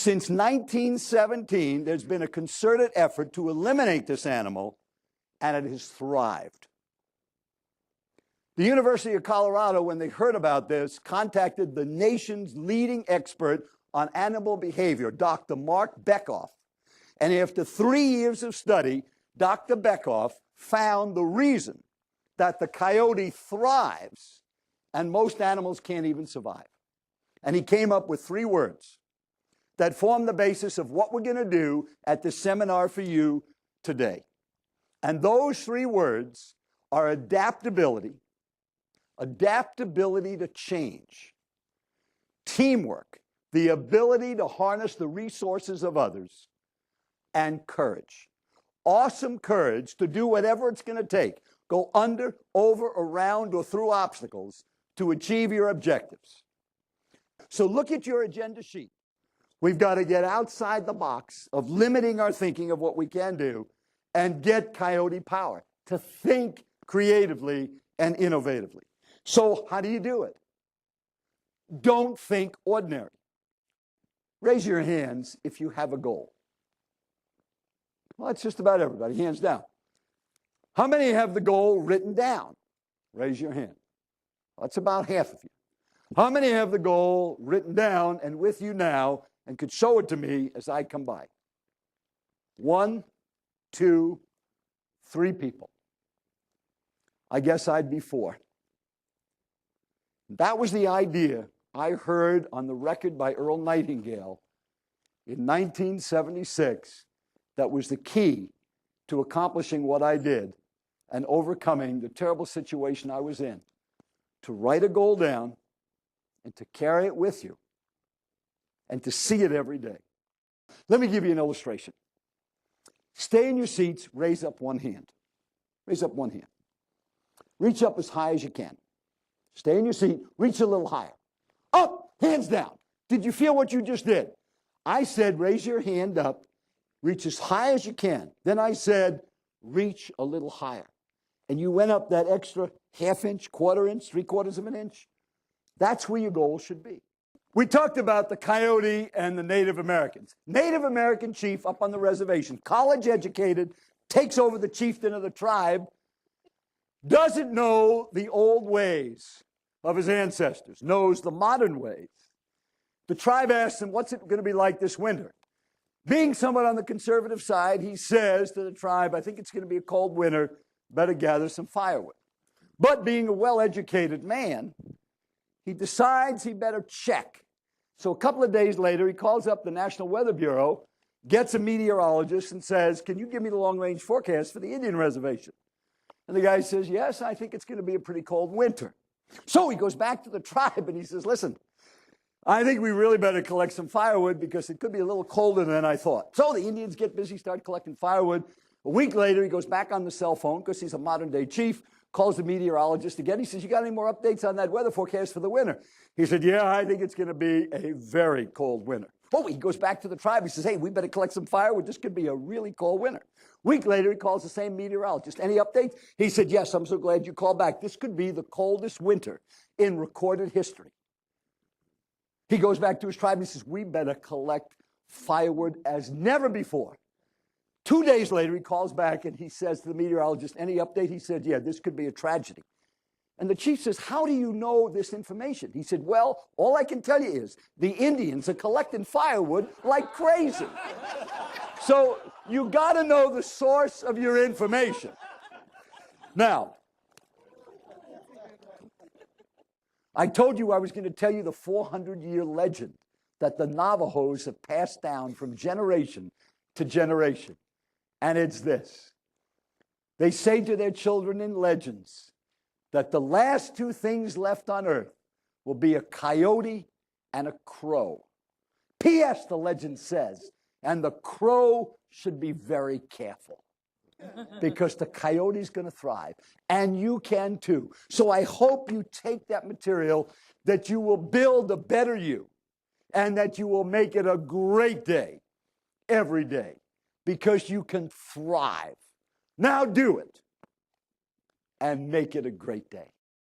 Since 1917, there's been a concerted effort to eliminate this animal, and it has thrived. The University of Colorado, when they heard about this, contacted the nation's leading expert on animal behavior, Dr. Mark Bekoff. And after 3 years of study, Dr. Bekoff found the reason that the coyote thrives and most animals can't even survive. And he came up with 3 words that form the basis of what we're going to do at the seminar for you today. And those 3 words are adaptability, adaptability to change, teamwork, the ability to harness the resources of others, and courage. Awesome courage to do whatever it's going to take, go under, over, around, or through obstacles to achieve your objectives. So look at your agenda sheet. We've got to get outside the box of limiting our thinking of what we can do and get coyote power to think creatively and innovatively. So how do you do it? Don't think ordinary. Raise your hands if you have a goal. Well, it's just about everybody, hands down. How many have the goal written down? Raise your hand. That's about half of you. How many have the goal written down and with you now and could show it to me as I come by? 1, 2, 3 people. I guess I'd be 4. That was the idea I heard on the record by Earl Nightingale in 1976 that was the key to accomplishing what I did and overcoming the terrible situation I was in. To write a goal down and to carry it with you and to see it every day. Let me give you an illustration. Stay in your seats, raise up one hand. Raise up one hand. Reach up as high as you can. Stay in your seat, reach a little higher. Up, hands down. Did you feel what you just did? I said, raise your hand up, reach as high as you can. Then I said, reach a little higher. And you went up that extra ½ inch, ¼ inch, ¾ of an inch. That's where your goal should be. We talked about the coyote and the Native Americans. Native American chief up on the reservation, college educated, takes over the chieftain of the tribe, doesn't know the old ways of his ancestors, knows the modern ways. The tribe asks him, what's it going to be like this winter? Being somewhat on the conservative side, he says to the tribe, I think it's going to be a cold winter, better gather some firewood. But being a well-educated man, he decides he better check. So a couple of days later, he calls up the National Weather Bureau, gets a meteorologist and says, can you give me the long-range forecast for the Indian reservation? And the guy says, yes, I think it's going to be a pretty cold winter. So he goes back to the tribe and he says, listen, I think we really better collect some firewood because it could be a little colder than I thought. So the Indians get busy, start collecting firewood. A week later, he goes back on the cell phone because he's a modern-day chief, calls the meteorologist again. He says, you got any more updates on that weather forecast for the winter? He said, yeah, I think it's going to be a very cold winter. Oh, he goes back to the tribe. He says, hey, we better collect some firewood. This could be a really cold winter. Week later, he calls the same meteorologist. Any updates? He said, yes, I'm so glad you called back. This could be the coldest winter in recorded history. He goes back to his tribe and he says, we better collect firewood as never before. 2 days later, he calls back and he says to the meteorologist, any update? He said, yeah, this could be a tragedy. And the chief says, how do you know this information? He said, well, all I can tell you is the Indians are collecting firewood like crazy. So you got to know the source of your information. Now, I told you I was going to tell you the 400-year legend that the Navajos have passed down from generation to generation. And it's this. They say to their children in legends that the last 2 things left on earth will be a coyote and a crow. P.S., the legend says, and the crow should be very careful because the coyote's going to thrive, and you can too. So I hope you take that material, that you will build a better you, and that you will make it a great day every day because you can thrive. Now do it and make it a great day.